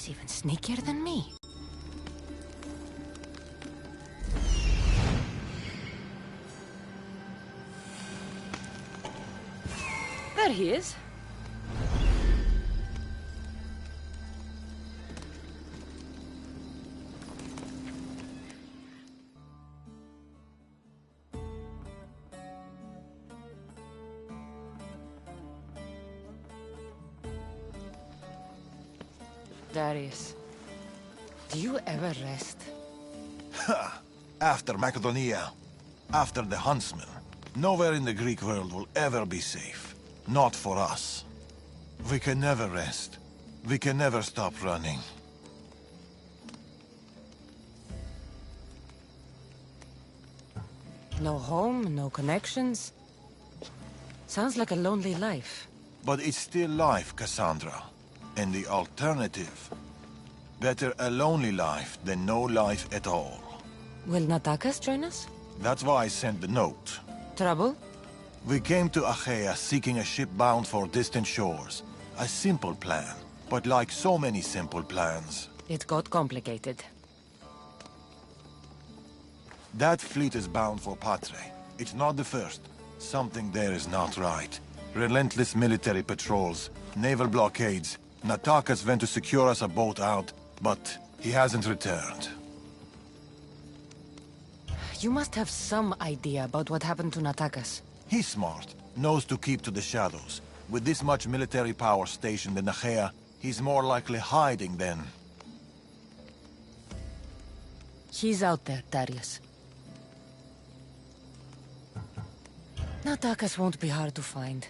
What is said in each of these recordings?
He's even sneakier than me. There he is. Darius, do you ever rest? After Macedonia, after the Huntsman, nowhere in the Greek world will ever be safe. Not for us. We can never rest. We can never stop running. No home, no connections. Sounds like a lonely life. But it's still life, Cassandra. And the alternative? Better a lonely life than no life at all. Will Natakas join us? That's why I sent the note. Trouble? We came to Achaea seeking a ship bound for distant shores. A simple plan. But like so many simple plans... It got complicated. That fleet is bound for Patre. It's not the first. Something there is not right. Relentless military patrols, naval blockades. Natakas went to secure us a boat out, but he hasn't returned. You must have some idea about what happened to Natakas. He's smart, knows to keep to the shadows. With this much military power stationed in Achaea, he's more likely hiding than... He's out there, Darius. Natakas won't be hard to find.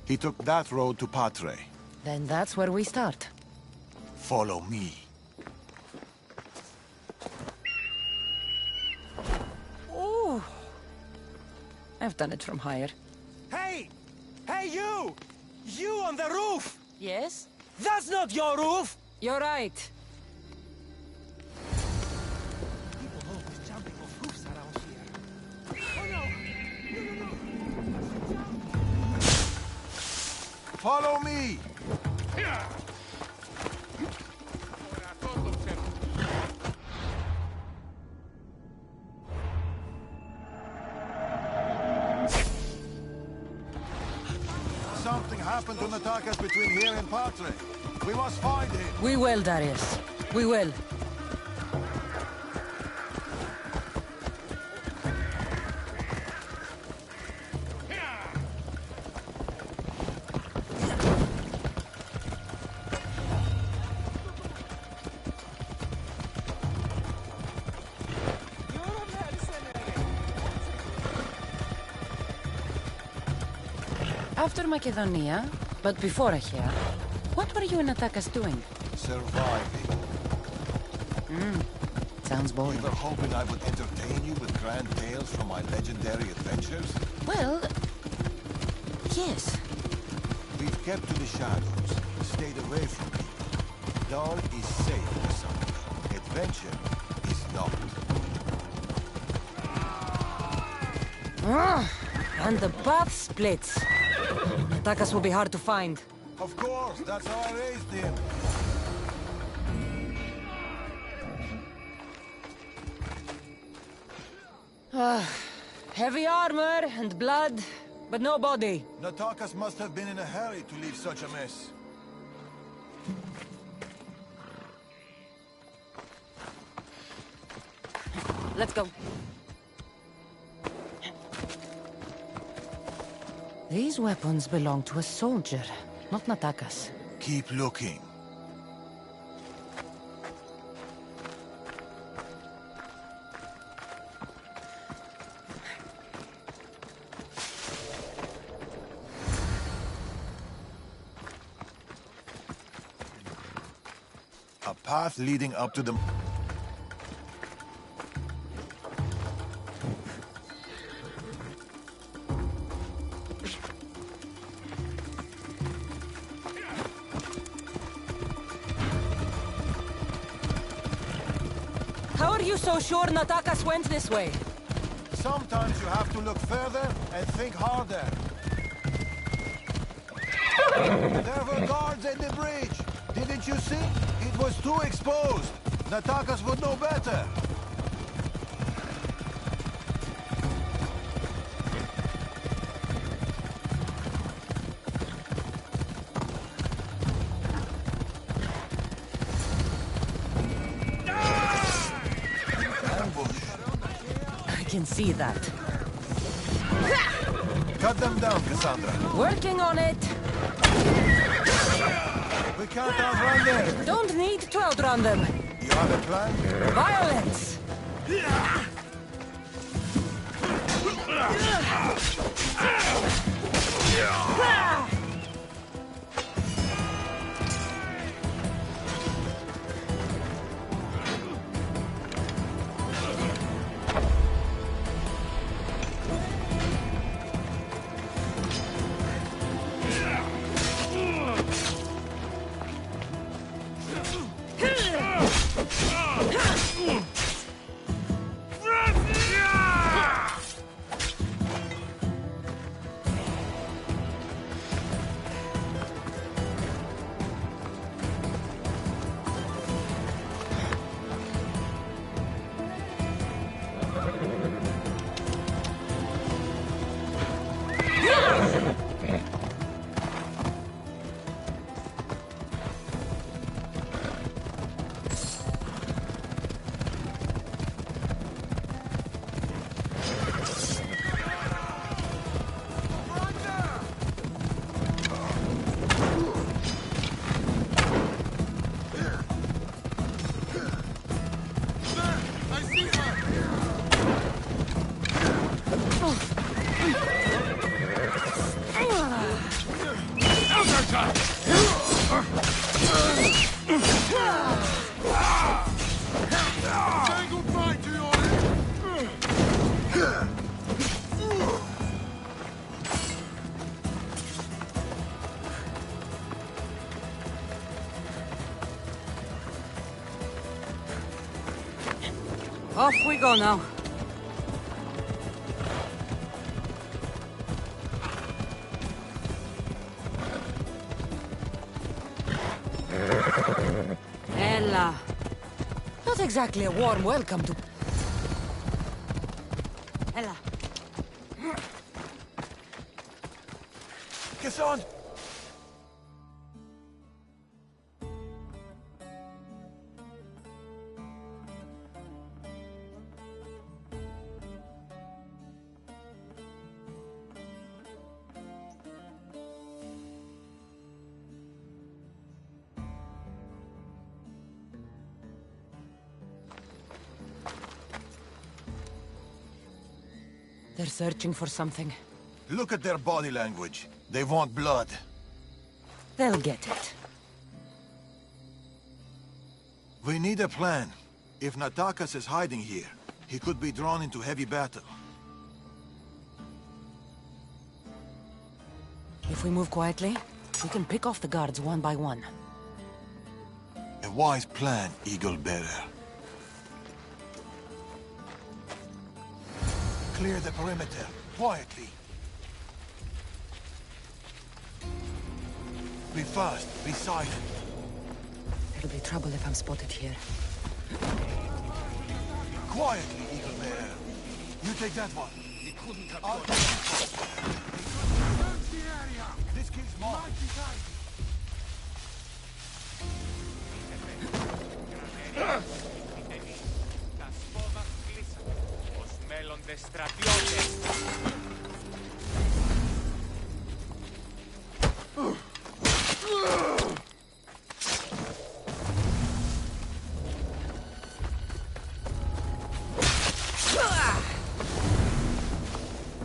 He took that road to Patre. Then that's where we start. Follow me. Oh, I've done it from higher. Hey! Hey, you! You on the roof! Yes? That's not your roof! You're right. People always jumping off roofs around here. Oh no! Follow me! Something happened to Natakas between here and Patre. We must find him. We will, Darius. We will. After Macedonia, but before Achaea, what were you and Natakas doing? Surviving. Sounds You boring. were hoping I would entertain you with grand tales from my legendary adventures? Well, yes. We've kept to the shadows, stayed away from people. Dawn is safe for some. Adventure is not. And the path splits. Natakas will be hard to find. Of course, that's how I raised him. Heavy armor and blood, but no body. Natakas must have been in a hurry to leave such a mess. Let's go. These weapons belong to a soldier, not Natakas. Keep looking. A path leading up to the... How are you so sure Natakas went this way? Sometimes you have to look further and think harder. There were guards at the bridge. Didn't you see? Too exposed! Natakas would know better! I can see that. Cut them down, Cassandra. Working on it! We can't outrun them. Don't need to outrun them. You have a plan? Violence! Off we go now. Ella. Not exactly a warm welcome to... Ella. Cassandra! They're searching for something. Look at their body language. They want blood. They'll get it. We need a plan. If Natakas is hiding here, he could be drawn into heavy battle. If we move quietly, we can pick off the guards one by one. A wise plan, Eagle Bearer. Clear the perimeter, quietly. Be fast, be silent. There'll be trouble if I'm spotted here. Quietly, Eagle Bearer. You take that one. I'll take this one. This kid's mine.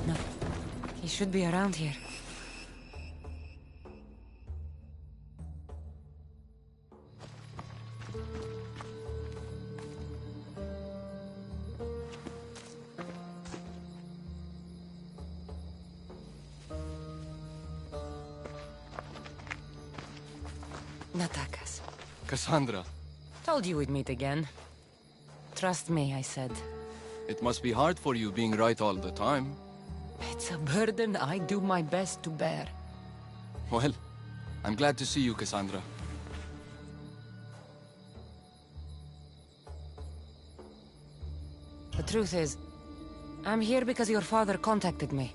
No. He should be around here. Natakas. Cassandra, Told you we'd meet again. Trust me, I said. it must be hard for you being right all the time. It's a burden I do my best to bear. Well, I'm glad to see you, Cassandra. truth is, I'm here because your father contacted me.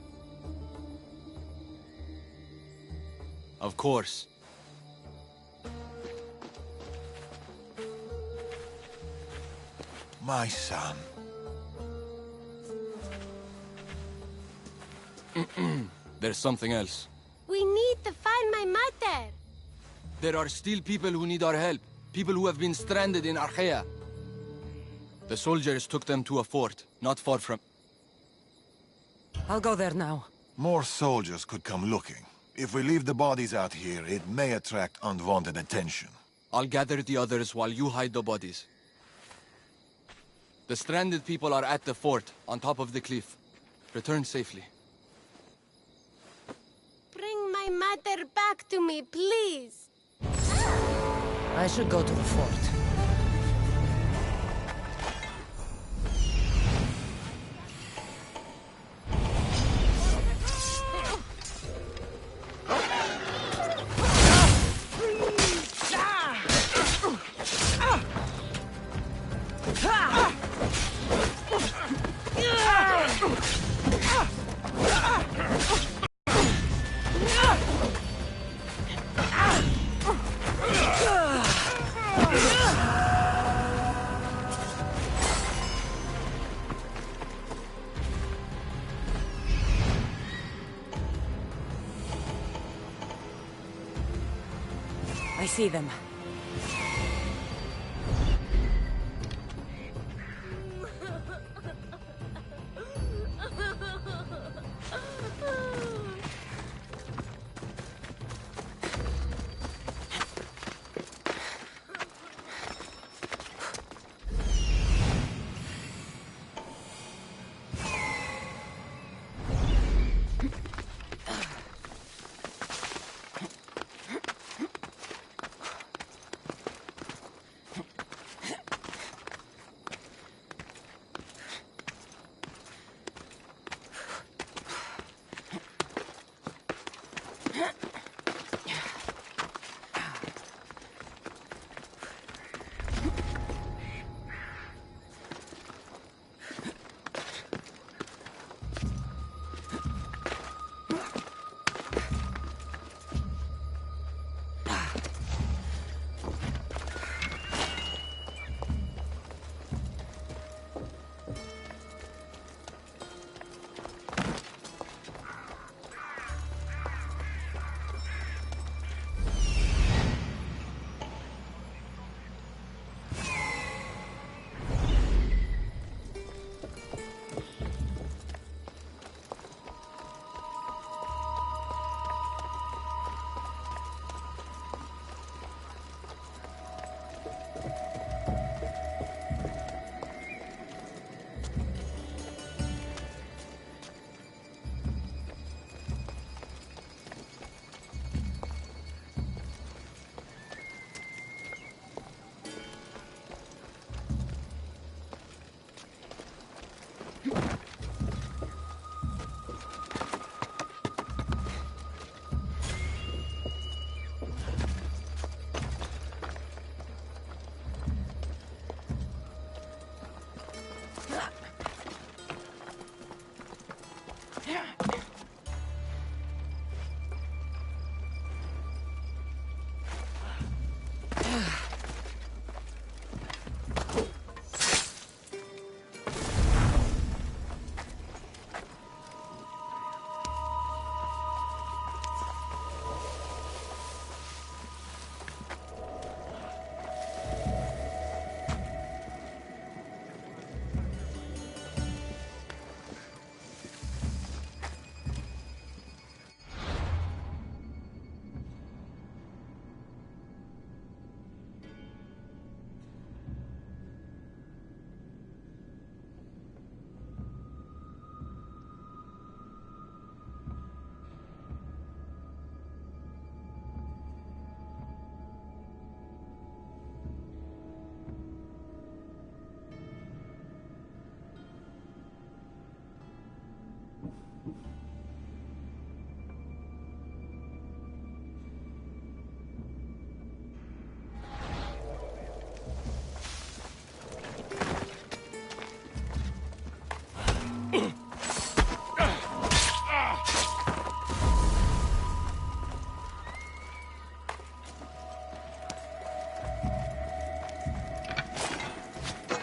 Of course. My son. There's something else. We need to find my mother. There are still people who need our help. People who have been stranded in Archaea. The soldiers took them to a fort, not far from... I'll go there now. More soldiers could come looking. If we leave the bodies out here, it may attract unwanted attention. I'll gather the others while you hide the bodies. The stranded people are at the fort, on top of the cliff. Return safely. Bring my mother back to me, please. I should go to the fort. I see them.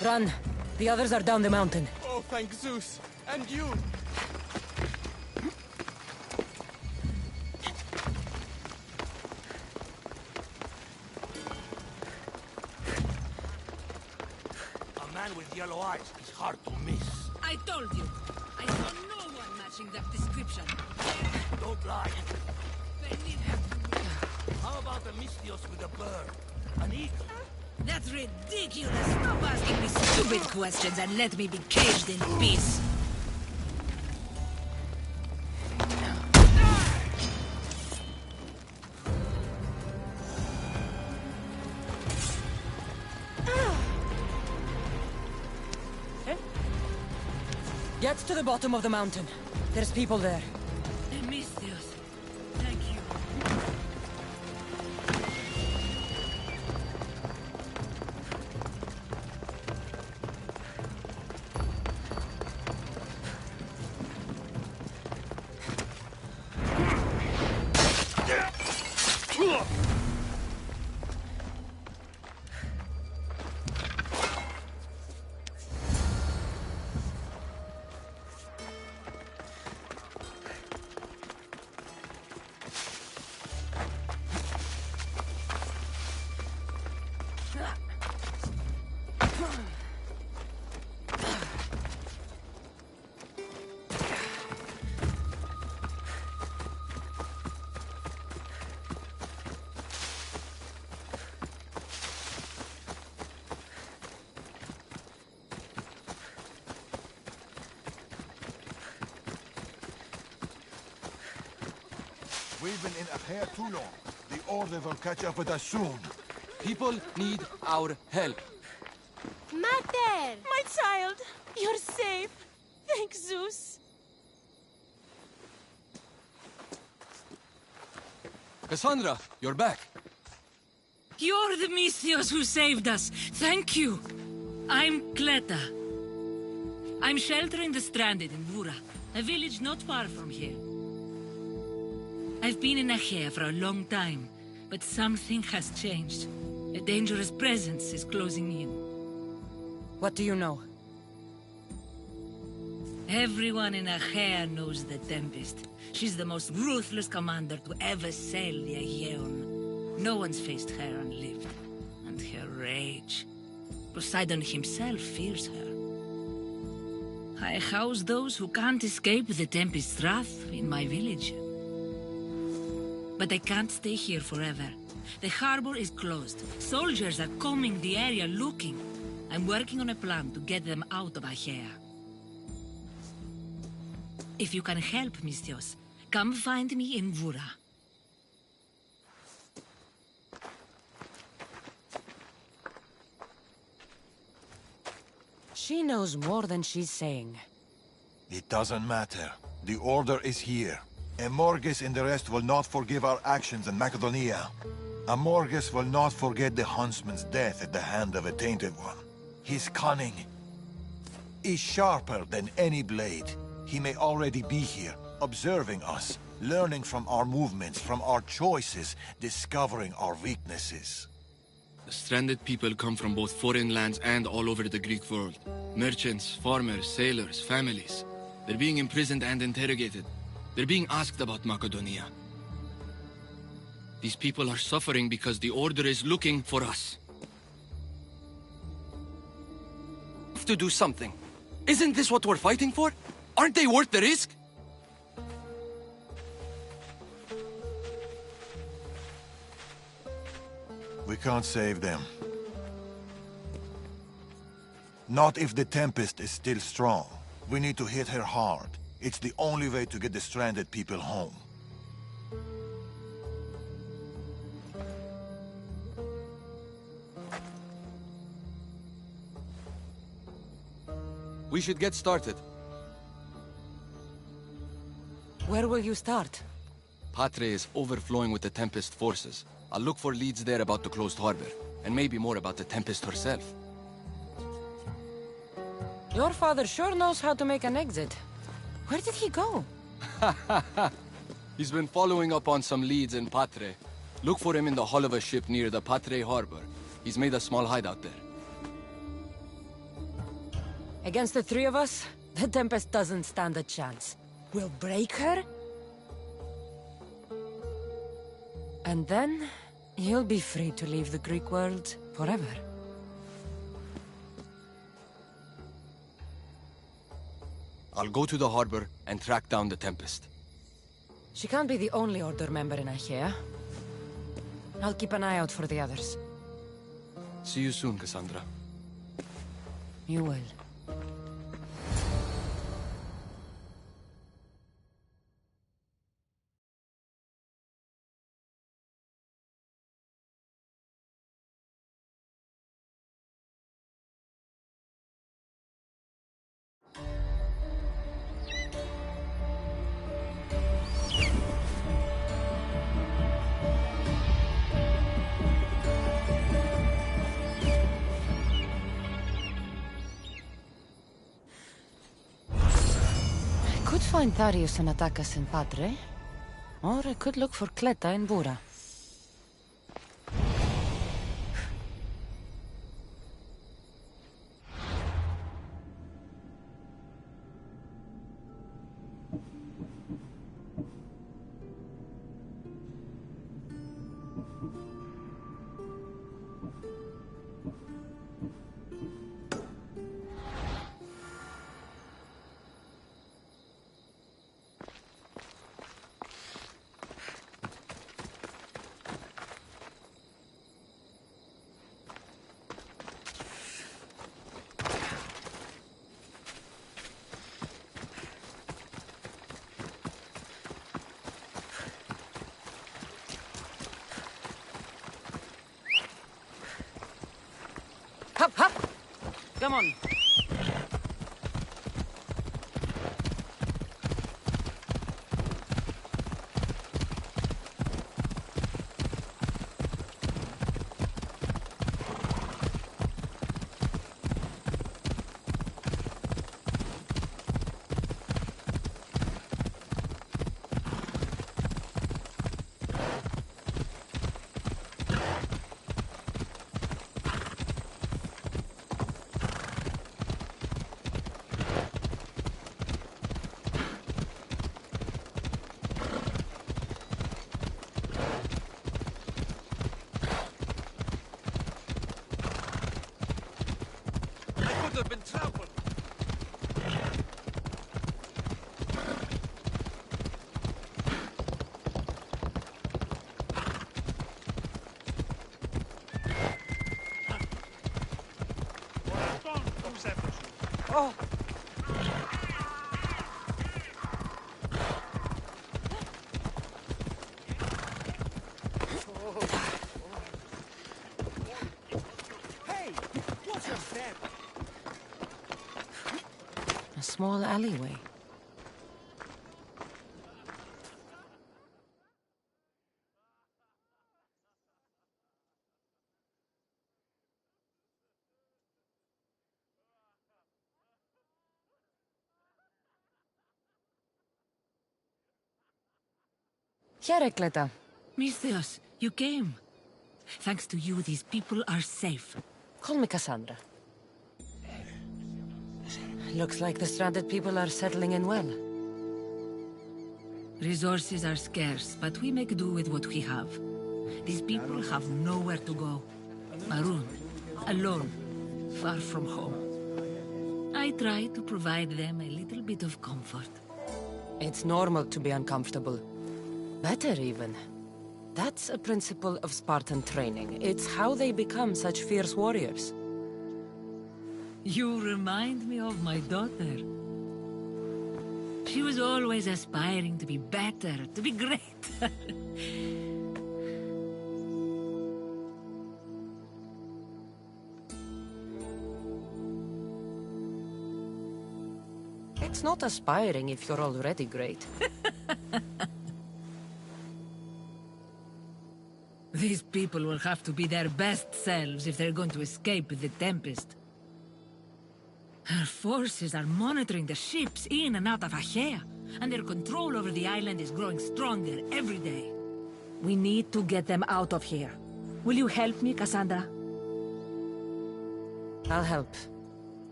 Run. The others are down the mountain. Oh, thank Zeus. And you. A man with yellow eyes is hard to miss. I told you. I saw no one matching that description. Don't lie. How about a Mystios with a bird? An eagle? That's ridiculous. Stop asking me stupid questions and let me be caged in peace. Get to the bottom of the mountain. There's people there. Mystios. Thank you. We've been in Achaea too long. The Order will catch up with us soon. People need our help. Mater! My child, you're safe. Thank Zeus. Cassandra, you're back. You're the Mystios who saved us. Thank you. I'm Cleta. I'm sheltering the stranded in Vura, a village not far from here. I've been in Achaea for a long time, but something has changed. A dangerous presence is closing in. What do you know? Everyone in Achaea knows the Tempest. She's the most ruthless commander to ever sail the Aegean. No one's faced her and lived. And her rage. Poseidon himself fears her. I house those who can't escape the Tempest's wrath in my village. But I can't stay here forever. The harbor is closed. Soldiers are combing the area looking. I'm working on a plan to get them out of Achaea. If you can help, Mystios, come find me in Vura. She knows more than she's saying. It doesn't matter. The Order is here. Amorges and the rest will not forgive our actions in Macedonia. Amorges will not forget the huntsman's death at the hand of a tainted one. His cunning is sharper than any blade. He may already be here, observing us, learning from our movements, from our choices, discovering our weaknesses. The stranded people come from both foreign lands and all over the Greek world. Merchants, farmers, sailors, families. They're being imprisoned and interrogated. They're being asked about Macedonia. These people are suffering because the Order is looking for us. We have to do something. Isn't this what we're fighting for? Aren't they worth the risk? We can't save them. Not if the Tempest is still strong. We need to hit her hard. It's the only way to get the stranded people home. We should get started. Where will you start? Patre is overflowing with the Tempest forces. I'll look for leads there about the closed harbor, and maybe more about the Tempest herself. Your father sure knows how to make an exit. Where did he go? He's been following up on some leads in Patre. Look for him in the hull of a ship near the Patre harbor. He's made a small hideout there. Against the three of us, the Tempest doesn't stand a chance. We'll break her, and then you'll be free to leave the Greek world forever. I'll go to the harbor and track down the Tempest. She can't be the only Order member in Achaea. I'll keep an eye out for the others. See you soon, Cassandra. You will. I could find Tharius and Attakas in Patre, or I could look for Cleta in Bura. Hop, hop! Come on. Have been trampled. Oh! Hey, what's your step? A small alleyway. Cleta. Misthios, you came. Thanks to you, these people are safe. Call me Cassandra. Looks like the stranded people are settling in well. Resources are scarce, but we make do with what we have. These people have nowhere to go. Marooned, alone, far from home. I try to provide them a little bit of comfort. It's normal to be uncomfortable. Better even. That's a principle of Spartan training. It's how they become such fierce warriors. You remind me of my daughter. She was always aspiring to be better, to be great. It's not aspiring if you're already great. These people will have to be their best selves if they're going to escape the Tempest. Her forces are monitoring the ships in and out of Achaea, and their control over the island is growing stronger every day. We need to get them out of here. Will you help me, Cassandra? I'll help.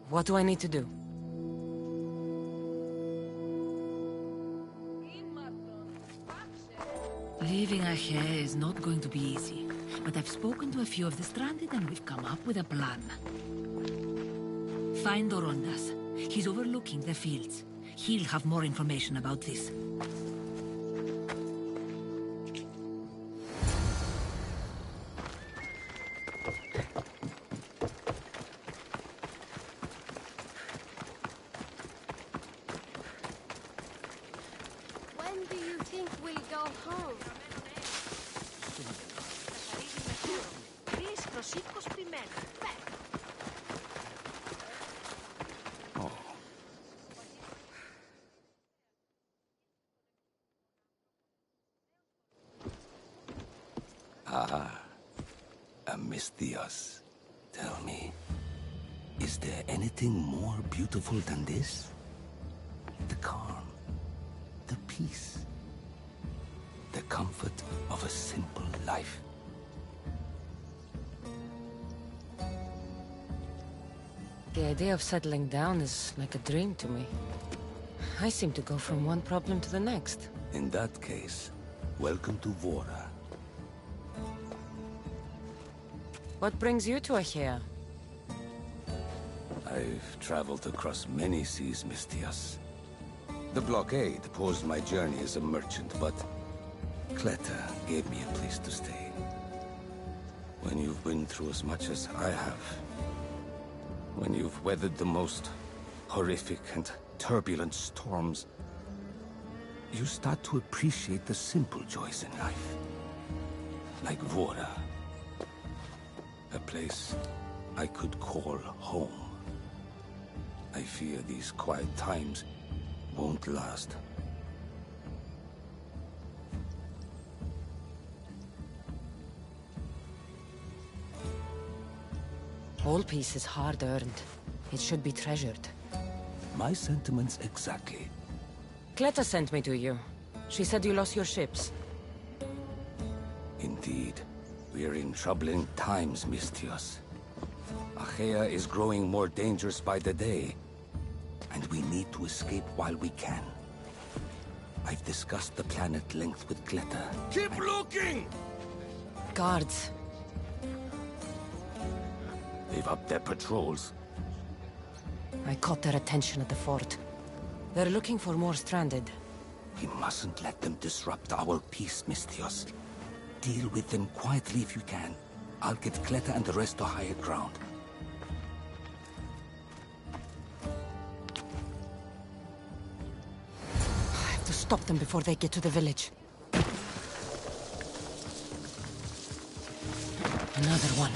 What do I need to do? Leaving Ache is not going to be easy, but I've spoken to a few of the stranded and we've come up with a plan. Find Orondas. He's overlooking the fields. He'll have more information about this. When do you think we'll go home? Amistios, tell me, is there anything more beautiful than this? The calm, the peace, the comfort of a simple life. The idea of settling down is like a dream to me. I seem to go from one problem to the next. In that case, welcome to Vora. What brings you to Achaea? I've traveled across many seas, Mistios. The blockade posed my journey as a merchant, but Cleta gave me a place to stay. When you've been through as much as I have, when you've weathered the most horrific and turbulent storms, you start to appreciate the simple joys in life. Like Vora. A place I could call home. I fear these quiet times won't last. All peace is hard-earned. It should be treasured. My sentiments exactly. Cleta sent me to you. She said you lost your ships. Indeed. We're in troubling times, Mistios. Achaea is growing more dangerous by the day, and we need to escape while we can. I've discussed the plan at length with Cleta. Keep looking! Guards. They've upped their patrols. I caught their attention at the fort. They're looking for more stranded. We mustn't let them disrupt our peace, Mistios. Deal with them quietly if you can. I'll get Cleta and the rest to higher ground. I have to stop them before they get to the village. Another one.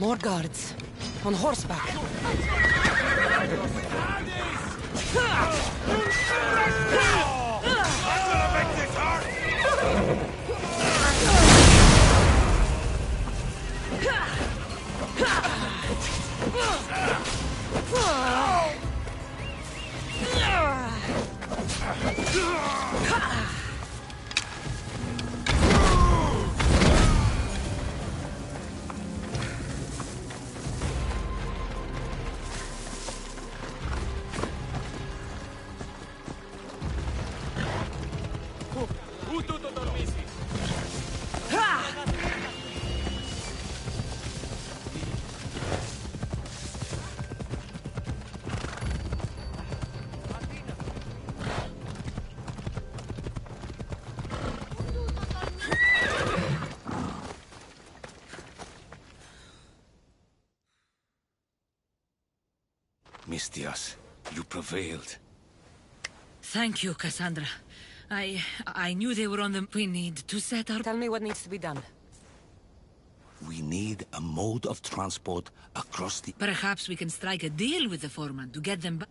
More guards. On horseback. Mistias, you prevailed. Thank you, Cassandra. I knew they were on the... We need to set our... Tell me what needs to be done. We need a mode of transport across the... Perhaps we can strike a deal with the foreman to get them back.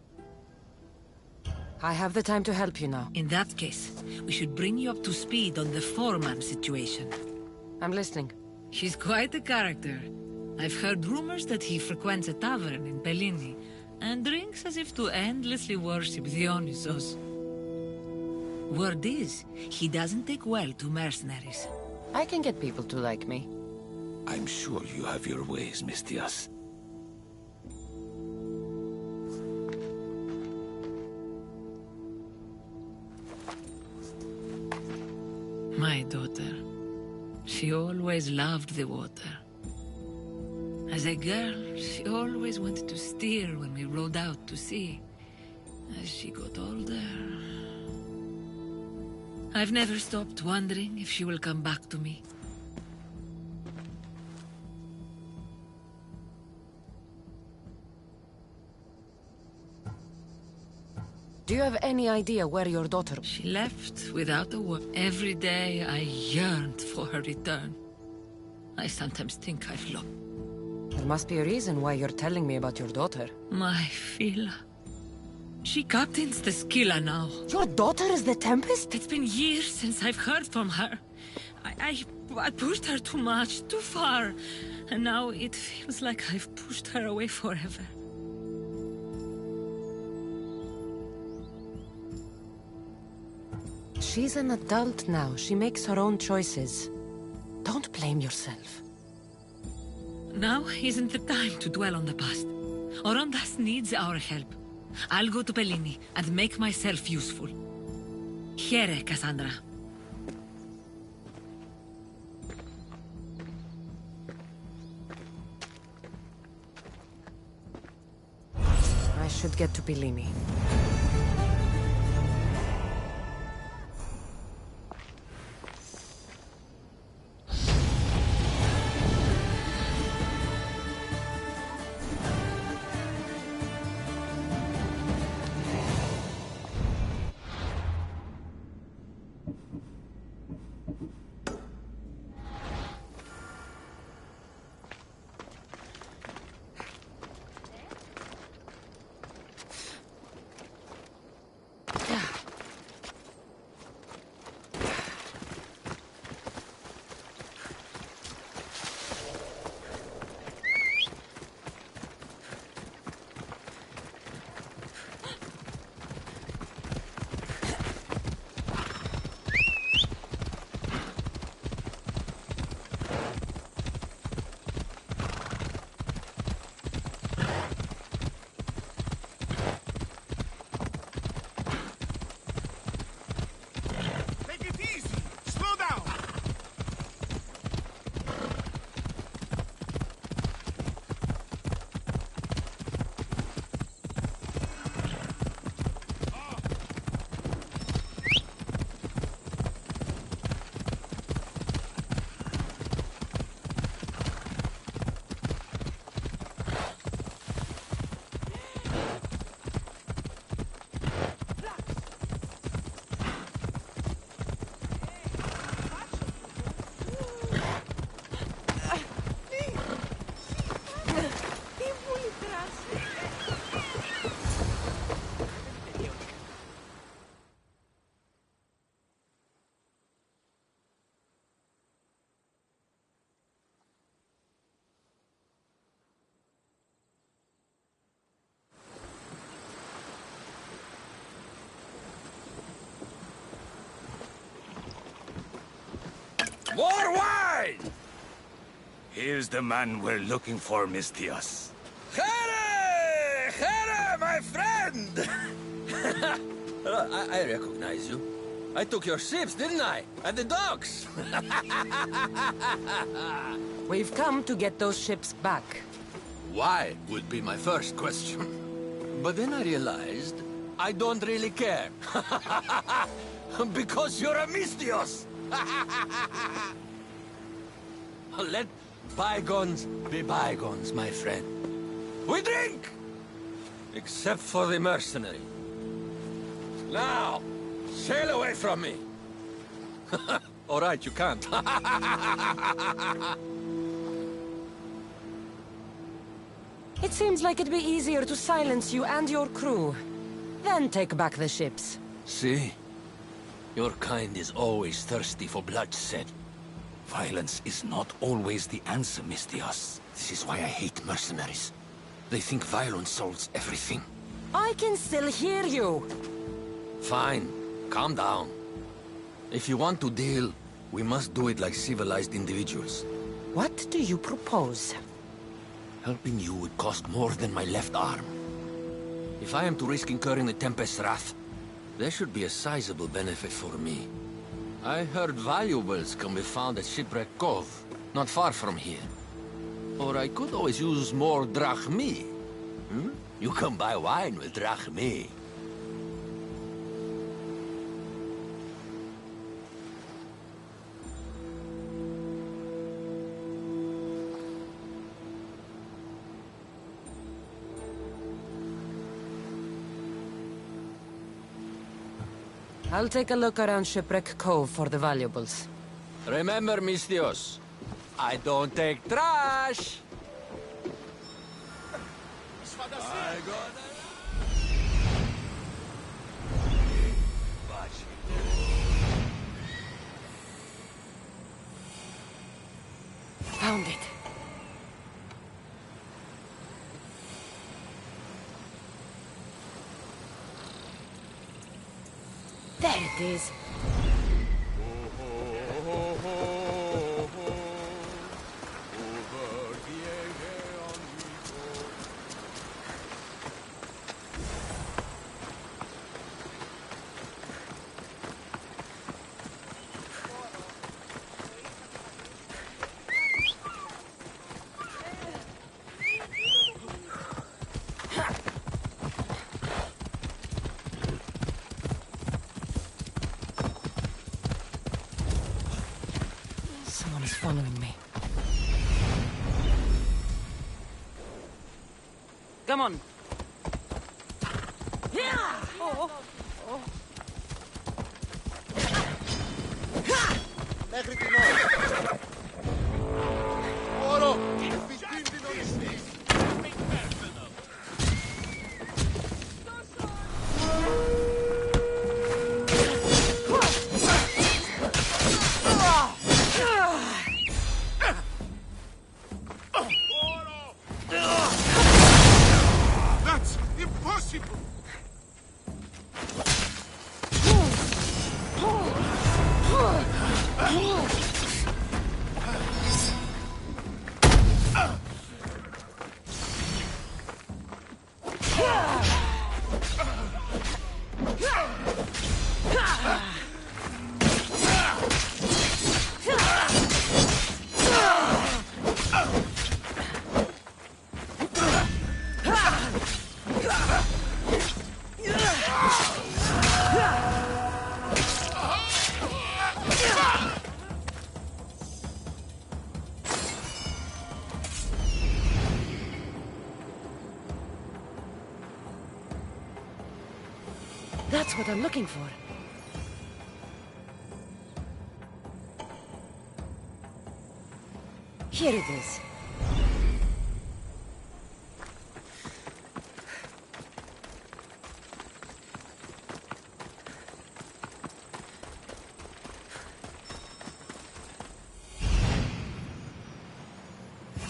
I have the time to help you now. In that case, we should bring you up to speed on the foreman situation. I'm listening. He's quite a character. I've heard rumors that he frequents a tavern in Pellini, and drinks as if to endlessly worship Dionysos. Word is, he doesn't take well to mercenaries. I can get people to like me. I'm sure you have your ways, Mistias. My daughter. She always loved the water. As a girl, she always wanted to steer when we rode out to sea. As she got older... I've never stopped wondering if she will come back to me. Do you have any idea where your daughter... She left without a word. Every day I yearned for her return. I sometimes think I've lost. There must be a reason why you're telling me about your daughter. My Fila. She captains the Scylla now. Your daughter is the Tempest? It's been years since I've heard from her. I pushed her too much, too far. And now it feels like I've pushed her away forever. She's an adult now. She makes her own choices. Don't blame yourself. Now isn't the time to dwell on the past. Orondas needs our help. I'll go to Pellini and make myself useful. Here, Cassandra. I should get to Pellini. More wine! Here's the man we're looking for, Mistias. Here! Here, my friend! I recognize you. I took your ships, didn't I? At the docks! We've come to get those ships back. Why would be my first question. But then I realized I don't really care. Because you're a Mistios! Let bygones be bygones, my friend. We drink! Except for the mercenary. Now, sail away from me! All right, you can't. It seems like it'd be easier to silence you and your crew, then take back the ships. See? Your kind is always thirsty for bloodshed. Violence is not always the answer, Mistios. This is why I hate mercenaries. They think violence solves everything. I can still hear you. Fine. Calm down. If you want to deal, we must do it like civilized individuals. What do you propose? Helping you would cost more than my left arm. If I am to risk incurring the Tempest's wrath, there should be a sizable benefit for me. I heard valuables can be found at Shipwreck Cove, not far from here. Or I could always use more drachmi. You can buy wine with drachmi. I'll take a look around Shipwreck Cove for the valuables. Remember, Mistios, I don't take trash! Found it. There it is. Someone is following me. Come on. Μέχρι την ώρα. Όρο! Επικίνδυνο νησί. That's impossible! That's what I'm looking for. Here it is.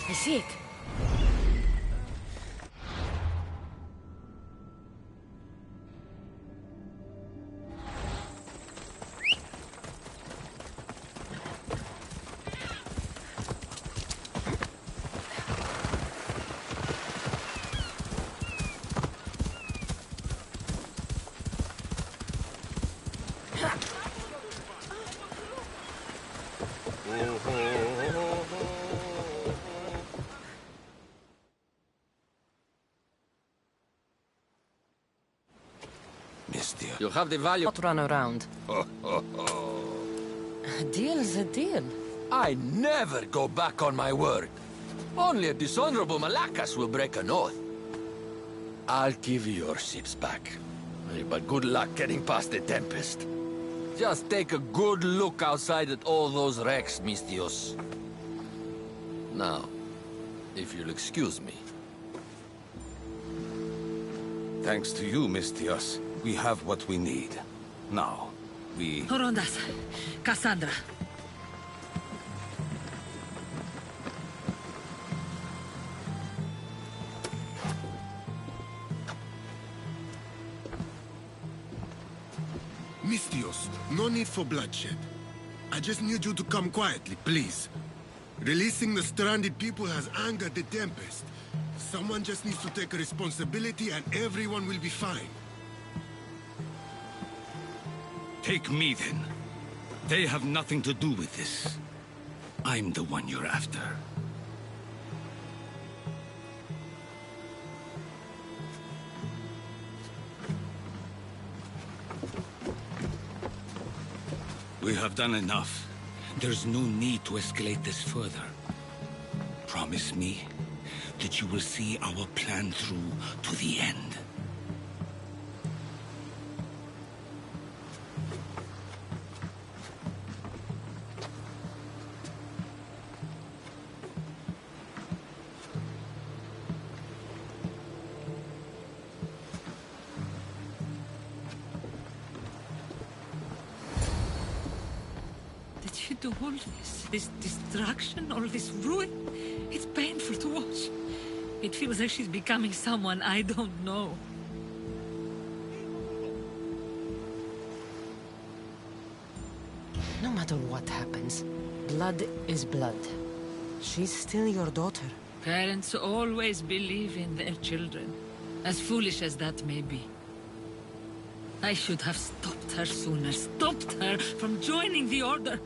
I see it. You have the value. Not run around. A deal's a deal. I never go back on my word. Only a dishonorable Malakas will break an oath. I'll give you your ships back. But good luck getting past the Tempest. Just take a good look outside at all those wrecks, Mistios. Now, if you'll excuse me. Thanks to you, Mistios, we have what we need. Now, we... Rondas, Cassandra. Mistios, no need for bloodshed. I just need you to come quietly, please. Releasing the stranded people has angered the Tempest. Someone just needs to take responsibility and everyone will be fine. Take me, then. They have nothing to do with this. I'm the one you're after. We have done enough. There's no need to escalate this further. Promise me that you will see our plan through to the end. Did you do all this destruction, all this ruin? It's painful to watch. It feels like she's becoming someone I don't know. No matter what happens, blood is blood. She's still your daughter. Parents always believe in their children, as foolish as that may be. I should have stopped her sooner, stopped her from joining the Order.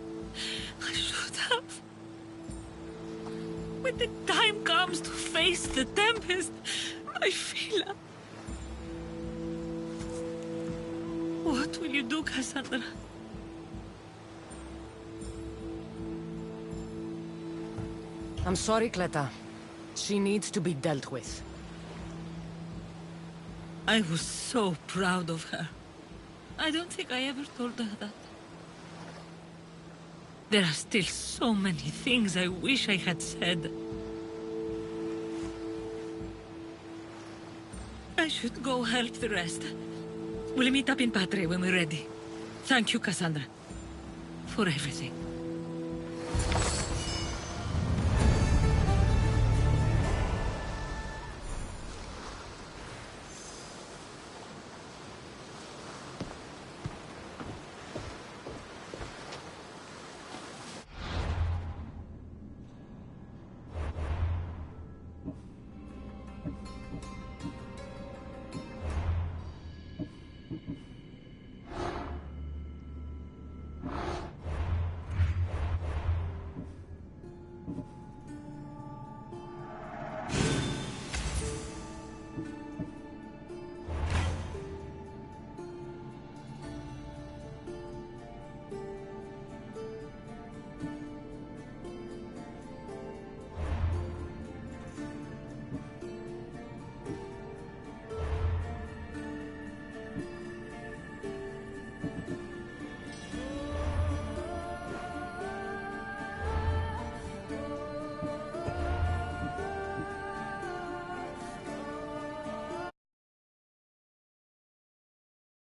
I should have. When the time comes to face the Tempest, my Fila. What will you do, Cassandra? I'm sorry, Cleta. She needs to be dealt with. I was so proud of her. I don't think I ever told her that. There are still so many things I wish I had said. I should go help the rest. We'll meet up in Patre when we're ready. Thank you, Cassandra, for everything.